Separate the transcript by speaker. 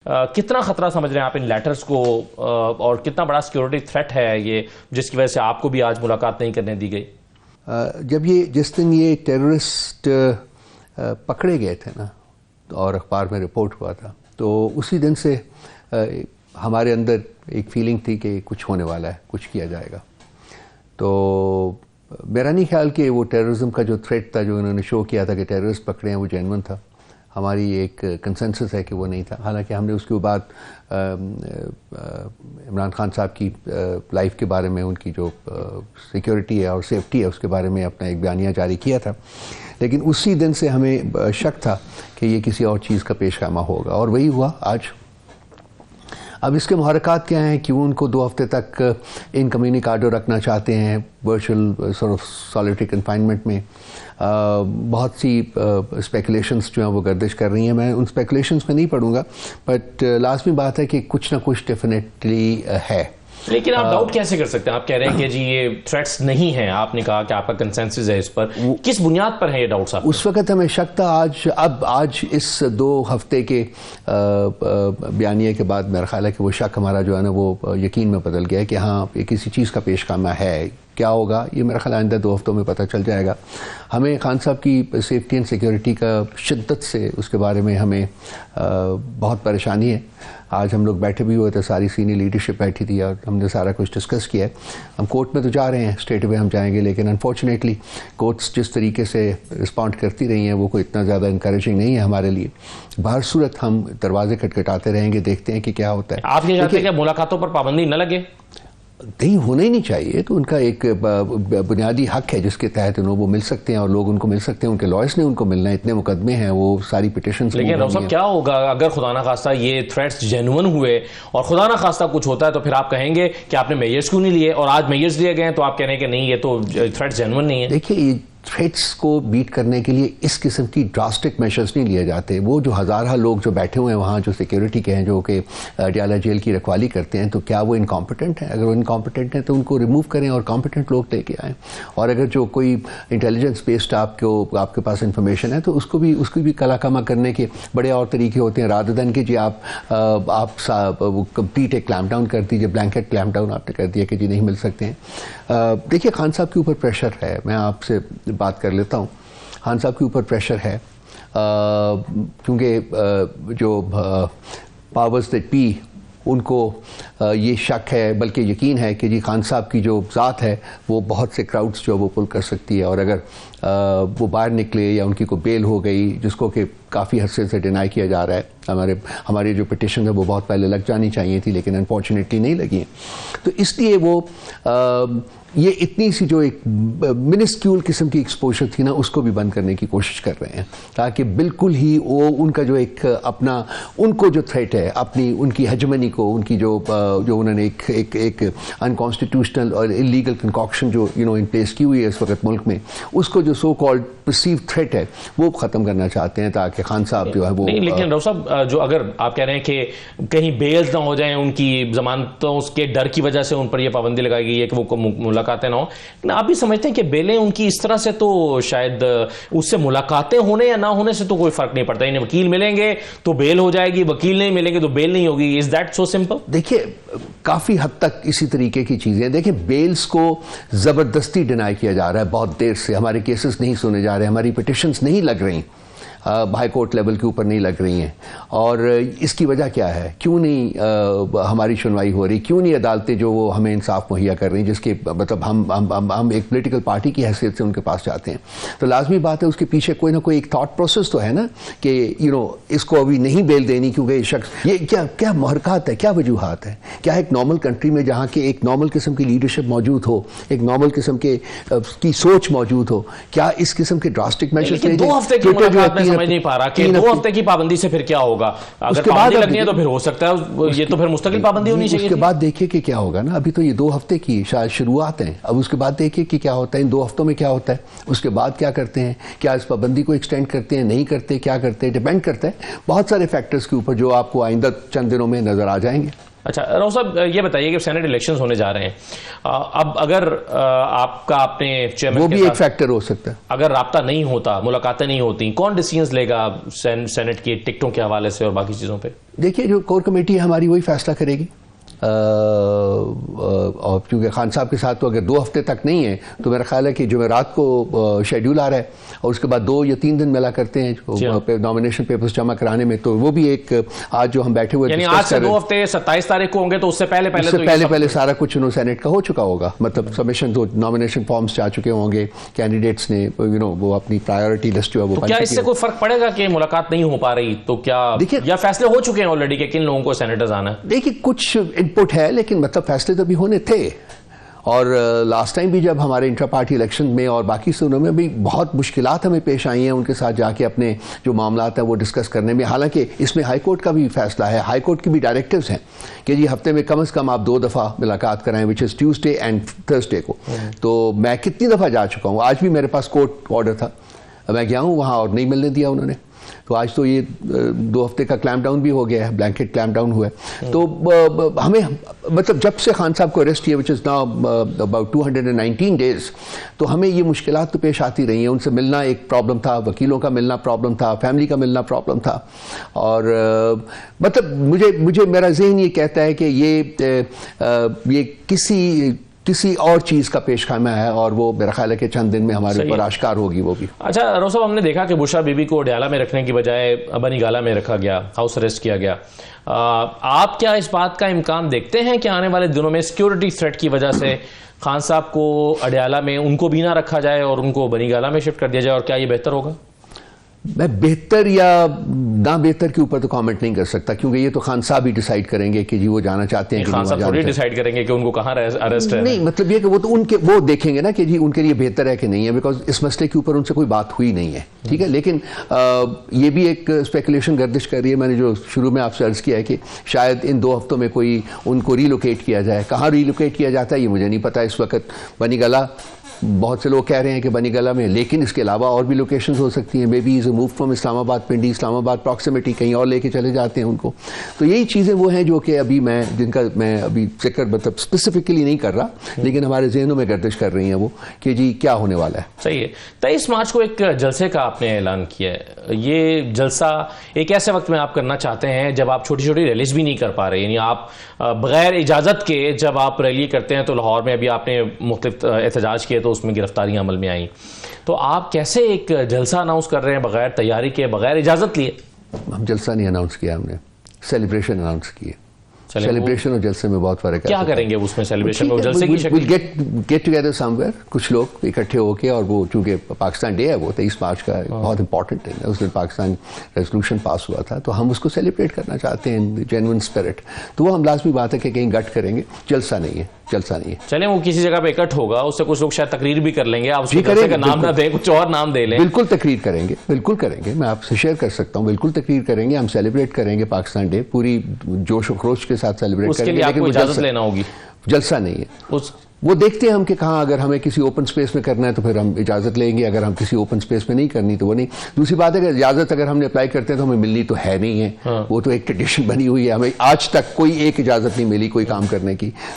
Speaker 1: کتنا خطرہ سمجھ رہے ہیں آپ ان لیٹرز کو اور کتنا بڑا سیکیورٹی تھریٹ ہے یہ جس کی وجہ سے آپ کو بھی آج ملاقات نہیں کرنے دی گئی؟
Speaker 2: جب جس دن یہ ٹیررسٹ پکڑے گئے تھے نا اور اخبار میں رپورٹ ہوا تھا تو اسی دن سے ہمارے اندر ایک فیلنگ تھی کہ کچھ ہونے والا ہے، کچھ کیا جائے گا. تو میرا نہیں خیال کہ وہ ٹیررزم کا جو تھریٹ تھا جو انہوں نے شو کیا تھا کہ ٹیررسٹ پکڑے ہیں وہ جینون تھا. ہماری ایک کنسنسس ہے کہ وہ نہیں تھا، حالانکہ ہم نے اس کے بعد عمران خان صاحب کی لائف کے بارے میں ان کی جو سیکیورٹی ہے اور سیفٹی ہے اس کے بارے میں اپنا ایک بیانیہ جاری کیا تھا، لیکن اسی دن سے ہمیں شک تھا کہ یہ کسی اور چیز کا پیش خیمہ ہوگا اور وہی ہوا آج. اب اس کے محرکات کیا ہیں؟ کیوں ان کو 2 ہفتے تک ان کمیونیکاڈو رکھنا چاہتے ہیں ورچوئل سالیٹری کنفائنمنٹ میں؟ بہت سی اسپیکولیشنس جو ہیں وہ گردش کر رہی ہیں. میں ان اسپیکولیشنس میں نہیں پڑھوں گا، بٹ لازمی بات ہے کہ کچھ نہ کچھ ڈیفینیٹلی ہے. لیکن
Speaker 1: آپ ڈاؤٹ کیسے کر سکتے ہیں؟ آپ کہہ رہے ہیں کہ جی یہ تھریٹس نہیں ہیں، آپ نے کہا کہ آپ کا کنسنسس ہے اس پر، کس بنیاد پر ہے یہ ڈاؤٹ صاحب؟
Speaker 2: اس وقت ہمیں شک تھا. آج اس 2 ہفتے کے بیانیے کے بعد میرا خیال ہے کہ وہ شک ہمارا جو ہے نا وہ یقین میں بدل گیا کہ ہاں یہ کسی چیز کا پیش خیمہ ہے. کیا ہوگا یہ میرا خیال آئندہ 2 ہفتوں میں پتہ چل جائے گا. ہمیں خان صاحب کی سیفٹی اینڈ سیکیورٹی کا شدت سے اس کے بارے میں ہمیں بہت پریشانی ہے. آج ہم لوگ بیٹھے بھی ہوئے تھے، ساری سینئر لیڈرشپ بیٹھی تھی اور ہم نے سارا کچھ ڈسکس کیا ہے. ہم کورٹ میں تو جا رہے ہیں، اسٹریٹ اوے ہم جائیں گے، لیکن انفارچونیٹلی کورٹس جس طریقے سے رسپونڈ کرتی رہی ہیں وہ کوئی اتنا زیادہ انکریجنگ نہیں ہے ہمارے لیے. بہر صورت ہم دروازے کھٹکھٹاتے رہیں گے، دیکھتے ہیں کہ کیا ہوتا ہے.
Speaker 1: آپ یہ چاہتے ہیں کہ ملاقاتوں پر پابندی نہ لگے؟
Speaker 2: نہیں، ہونا ہی نہیں چاہیے. تو ان کا ایک بنیادی حق ہے جس کے تحت وہ مل سکتے ہیں اور لوگ ان کو مل سکتے ہیں. ان کے لائرس نے ان کو ملنا ہے، اتنے مقدمے ہیں، وہ ساری پٹیشنز.
Speaker 1: لیکن ڈاکٹر صاحب کیا ہوگا اگر خدا نہ خواستہ یہ تھریٹس جینون ہوئے اور خدا نہ خواستہ کچھ ہوتا ہے تو پھر آپ کہیں گے کہ آپ نے میجرز کیوں نہیں لیے، اور آج میجرز لیے گئے ہیں تو آپ کہہ رہے ہیں کہ نہیں یہ تو تھریٹس جینون نہیں ہے؟
Speaker 2: دیکھیے، یہ تھریٹس کو بیٹ کرنے کے لیے اس قسم کی ڈراسٹک میشرز نہیں لیے جاتے. وہ جو ہزارہ لوگ جو بیٹھے ہوئے ہیں وہاں جو سیکیورٹی کے ہیں جو کہ ڈیالہ جیل کی رکھوالی کرتے ہیں، تو کیا وہ انکمپیٹنٹ ہیں؟ اگر وہ انکمپیٹنٹ ہیں تو ان کو ریموو کریں اور کمپیٹنٹ لوگ لے کے آئیں. اور اگر جو کوئی انٹیلیجنس بیسڈ آپ کے پاس انفارمیشن ہے تو اس کو بھی کلا کما کرنے کے بڑے اور طریقے ہوتے ہیں، رادر دین کہ جی آپ کمپلیٹ ایک کلیمپ ڈاؤن کر دیجیے، بلینکٹ کلیمپ ڈاؤن آپ نے کر دیا کہ جی نہیں مل سکتے ہیں. دیکھیے، خان صاحب کے اوپر پریشر ہے. میں آپ سے بات کر لیتا ہوں. خان صاحب کے اوپر پریشر ہے کیونکہ جو پاورز دیٹ بی ان کو یہ شک ہے بلکہ یقین ہے کہ جی خان صاحب کی جو ذات ہے وہ بہت سے کراؤڈز جو وہ پل کر سکتی ہے، اور اگر وہ باہر نکلے یا ان کی کوئی بیل ہو گئی جس کو کہ کافی عرصے سے ڈینائی کیا جا رہا ہے. ہماری جو پٹیشن ہے وہ بہت پہلے لگ جانی چاہیے تھی لیکن انفارچونیٹلی نہیں لگی ہیں. تو اس لیے وہ یہ اتنی سی جو ایک منسکیول قسم کی ایکسپوجر تھی نا اس کو بھی بند کرنے کی کوشش کر رہے ہیں تاکہ بالکل ہی وہ ان کا جو ایک اپنا ان کو جو تھریٹ ہے اپنی ان کی ہیجمنی کو، ان کی جو انہوں نے ایک انکانسٹیٹیوشنل اور انلیگل کنکاکشن جو ان پلیس کی ہوئی ہے اس وقت ملک میں، اس کو جو سو کالڈ پرسیو تھریٹ ہے وہ ختم کرنا چاہتے ہیں تاکہ خان صاحب جو ہے وہ.
Speaker 1: لیکن ڈاکٹر صاحب جو اگر آپ کہہ رہے ہیں کہ کہیں بیلز نہ ہو جائیں، ان کی ضمانتوں کے ڈر کی وجہ سے ان پر یہ پابندی لگائی گئی ہے کہ وہ ملاقاتیں نہ ہوں، لیکن آپ بھی سمجھتے ہیں کہ بیلیں ان کی اس طرح سے تو شاید اس سے ملاقاتیں ہونے یا نہ ہونے سے تو کوئی فرق نہیں پڑتا. انہیں وکیل ملیں گے تو بیل ہو جائے گی، وکیل نہیں ملیں گے تو بیل نہیں ہوگی. Is that so simple?
Speaker 2: دیکھیے، کافی حد تک اسی طریقے کی چیزیں. دیکھیں، بیلز کو زبردستی ڈینائی کیا جا رہا ہے بہت دیر سے. ہمارے کیسز نہیں سنے جا رہے، ہماری پٹیشنز نہیں لگ رہی، ہائی کورٹ لیول کے اوپر نہیں لگ رہی ہیں. اور اس کی وجہ کیا ہے؟ کیوں نہیں ہماری سنوائی ہو رہی؟ کیوں نہیں عدالتیں جو وہ ہمیں انصاف مہیا کر رہی ہیں، جس کے مطلب ہم ایک پولیٹیکل پارٹی کی حیثیت سے ان کے پاس جاتے ہیں. تو لازمی بات ہے اس کے پیچھے کوئی نہ کوئی ایک تھاٹ پروسیس تو ہے نا کہ اس کو ابھی نہیں بیل دینی کیونکہ یہ شخص. یہ کیا محرکات ہے، کیا وجوہات ہے؟ کیا ایک نارمل کنٹری میں جہاں کہ ایک نارمل قسم کی لیڈرشپ موجود ہو، ایک نارمل قسم کی سوچ موجود ہو، کیا اس قسم کے ڈراسٹک میجرز لے؟
Speaker 1: 2 ہفتے کی ملاقات سمجھ نہیں پا رہا کہ 2 ہفتے کی پابندی سے پھر کیا ہوگا؟ اگر پابندی لگنی ہے تو پھر ہو سکتا ہے یہ تو پھر مستقل پابندی ہونی چاہیے.
Speaker 2: اس کے بعد دیکھیے کہ کیا ہوگا نا. ابھی تو یہ 2 ہفتے کی شاید شروعات ہیں. اب اس کے بعد دیکھیے کہ کیا ہوتا ہے ان 2 ہفتوں میں، کیا ہوتا ہے اس کے بعد کیا کرتے ہیں. کیا اس پابندی کو ایکسٹینڈ کرتے ہیں، نہیں کرتے، کیا کرتے ہیں؟ ڈیپینڈ کرتا ہے بہت سارے فیکٹرز کے اوپر جو آپ کو آئندہ چند دنوں میں نظر آ جائیں گے.
Speaker 1: اچھا راؤ صاحب یہ بتائیے کہ سینٹ الیکشنز ہونے جا رہے ہیں, اب اگر آپ کا اپنے چیئرمین
Speaker 2: وہ بھی ایک فیکٹر ہو سکتا ہے.
Speaker 1: اگر رابطہ نہیں ہوتا, ملاقاتیں نہیں ہوتی, کون ڈیسیژنز لے گا سینٹ کی ٹکٹوں کے حوالے سے اور باقی چیزوں پہ؟
Speaker 2: دیکھیے جو کور کمیٹی ہے ہماری وہی فیصلہ کرے گی, اور کیونکہ خان صاحب کے ساتھ تو اگر 2 ہفتے تک نہیں ہے تو میرا خیال ہے کہ جمعرات کو شیڈیول آ رہا ہے اور اس کے بعد 2 یا 3 دن ملا کرتے ہیں نامینیشن پیپرز جمع کرانے میں, تو وہ بھی ایک آج جو ہم بیٹھے ہوئے
Speaker 1: یعنی آج سے 2 ہفتے 27 تاریخ کو ہوں گے تو اس سے پہلے
Speaker 2: سارا کچھ انہوں سینٹ کا ہو چکا ہوگا, مطلب سبمیشن تو نامینیشن فارمز جا چکے ہوں گے, کینڈیڈیٹس نے وہ اپنی پرائیورٹی لسٹ جو ہے وہ.
Speaker 1: کیا اس سے کوئی فرق پڑے گا کہ ملاقات نہیں ہو پا رہی تو کیا یا فیصلے ہو چکے ہیں آلریڈی کہ کن لوگوں کو سینیٹرز آنا ہے؟
Speaker 2: دیکھیے کچھ انپٹ ہے لیکن مطلب فیصلے تو بھی ہونے تھے, اور لاسٹ ٹائم بھی جب ہمارے انٹرا پارٹی الیکشن میں اور باقی سنوں میں بھی بہت مشکلات ہمیں پیش آئی ہیں ان کے ساتھ جا کے اپنے جو معاملات ہیں وہ ڈسکس کرنے میں, حالانکہ اس میں ہائی کورٹ کا بھی فیصلہ ہے, ہائی کورٹ کی بھی ڈائریکٹیوز ہیں کہ جی ہفتے میں کم از کم آپ 2 دفعہ ملاقات کرائیں, وچ از ٹیوزڈے اینڈ تھرسڈے کو. تو میں کتنی دفعہ جا چکا ہوں, آج بھی میرے پاس کورٹ آرڈر تھا, میں گیا ہوں وہاں اور نہیں ملنے دیا انہوں نے, تو آج تو یہ 2 ہفتے کا کلیمپ ڈاؤن بھی ہو گیا ہے, بلینکٹ کلیمپ ڈاؤن ہوا ہے. تو ہمیں مطلب جب سے خان صاحب کو اریسٹ کیا وچ از ناؤ اباؤٹ 219 days, تو ہمیں یہ مشکلات تو پیش آتی رہی ہیں. ان سے ملنا ایک پرابلم تھا, وکیلوں کا ملنا پرابلم تھا, فیملی کا ملنا پرابلم تھا, اور مطلب مجھے میرا ذہن یہ کہتا ہے کہ یہ کسی اور چیز کا پیش خیمہ ہے, اور وہ میرا خیال ہے کہ چند دن میں ہمارے اوپر آشکار ہوگی وہ بھی.
Speaker 1: اچھا راؤ صاحب, ہم نے دیکھا کہ بشرا بی بی کو ڈیالہ میں رکھنے کی بجائے بنی گالہ میں رکھا گیا, ہاؤس اریسٹ کیا گیا. آپ کیا اس بات کا امکان دیکھتے ہیں کہ آنے والے دنوں میں سیکیورٹی تھریٹ کی وجہ سے خان صاحب کو اڈیالہ میں ان کو بھی نہ رکھا جائے اور ان کو بنی گالہ میں شفٹ کر دیا جائے, اور کیا یہ بہتر ہوگا؟
Speaker 2: میں بہتر یا نہ بہتر کے اوپر تو کامنٹ نہیں کر سکتا, کیونکہ یہ تو خان صاحب ہی ڈیسائیڈ کریں گے کہ جی وہ جانا چاہتے ہیں.
Speaker 1: خان صاحب تھوڑی ڈیسائیڈ کریں گے کہ ان کو کہاں اریسٹ ہے.
Speaker 2: نہیں, مطلب یہ کہ وہ تو وہ دیکھیں گے نا کہ جی ان کے لیے بہتر ہے کہ نہیں ہے, بیکاز اس مسئلے کے اوپر ان سے کوئی بات ہوئی نہیں ہے, ٹھیک ہے. لیکن یہ بھی ایک اسپیکولیشن گردش کر رہی ہے, میں نے جو شروع میں آپ سے عرض کیا ہے کہ شاید ان 2 ہفتوں میں کوئی ان کو ریلوکیٹ کیا جائے. کہاں ریلوکیٹ کیا جاتا ہے یہ مجھے نہیں پتا اس وقت. بنی گالہ بہت سے لوگ کہہ رہے ہیں کہ بنی گالہ میں, لیکن اس کے علاوہ اور بھی لوکیشنز ہو سکتی ہیں. Maybe is a move from Islamabad, Pindi اسلام آباد پراکسیمیٹی, کہیں اور لے کے چلے جاتے ہیں ان کو. تو یہی چیزیں وہ ہیں جو کہ ابھی جن کا میں ابھی ذکر مطلب اسپیسیفکلی نہیں کر رہا, لیکن ہمارے ذہنوں میں گردش کر رہی ہیں وہ کہ جی کیا ہونے والا ہے.
Speaker 1: صحیح ہے. 23 مارچ کو ایک جلسے کا آپ نے اعلان کیا ہے. یہ جلسہ ایک ایسے وقت میں آپ کرنا چاہتے ہیں جب آپ چھوٹی چھوٹی ریلیز بھی نہیں کر پا رہے, یعنی آپ بغیر اجازت کے جب آپ ریلی کرتے ہیں, تو لاہور میں ابھی آپ نے مختلف احتجاج کیے تو اس میں گرفتاریاں عمل میں آئیں, تو آپ کیسے ایک جلسہ اناؤنس کر رہے ہیں بغیر تیاری کے, بغیر اجازت لیے؟
Speaker 2: ہم جلسہ نہیں اناؤنس کیا, ہم نے سیلیبریشن اناؤنس کی. سیلیبریشن اور جلسے میں بہت فرق ہے.
Speaker 1: کیا کریں گے اس میں سیلیبریشن میں, جلسے کی شکل؟
Speaker 2: گیٹ ٹوگیدر سم ویئر, کچھ لوگ اکٹھے ہو کے, اور وہ چونکہ پاکستان ڈے ہے وہ 23 مارچ کا بہت امپورٹنٹ ہے, اس دن پاکستان ریزولوشن پاس ہوا تھا, تو ہم اس کو سیلیبریٹ کرنا چاہتے ہیں جینوئن اسپرٹ. تو وہ ہم لازمی بات ہے کہ کہیں گٹ کریں گے, جلسہ نہیں ہے.
Speaker 1: چلیں وہ کسی جگہ پہ اکٹھ ہوگا, اس سے کچھ لوگ شاید تقریر بھی کر لیں گے, آپ اس جلسے کا نام نہ دیں, کچھ اور نام دے لیں.
Speaker 2: بالکل تقریر کریں گے, بالکل کریں گے, میں آپ سے شیئر کر سکتا ہوں, بالکل تقریر کریں گے, ہم سیلیبریٹ کریں گے پاکستان ڈے پوری جوش و خروش کے ساتھ سیلیبریٹ کریں گے.
Speaker 1: لیکن آپ کو اجازت لینا ہوگی.
Speaker 2: جلسہ نہیں ہے, وہ دیکھتے ہیں ہم کہ کہاں, اگر ہمیں کسی اوپن سپیس میں کرنا ہے تو پھر ہم اجازت لیں گے, اگر ہم کسی اوپن سپیس میں نہیں کرنی تو وہ نہیں. دوسری بات ہے کہ اجازت اگر ہم نے اپلائی کرتے ہیں تو ہمیں ملنی تو ہے نہیں ہے, وہ تو ایک ٹریڈیشن بنی ہوئی ہے, ہمیں آج تک کوئی ایک اجازت نہیں ملی کوئی کام کرنے کی.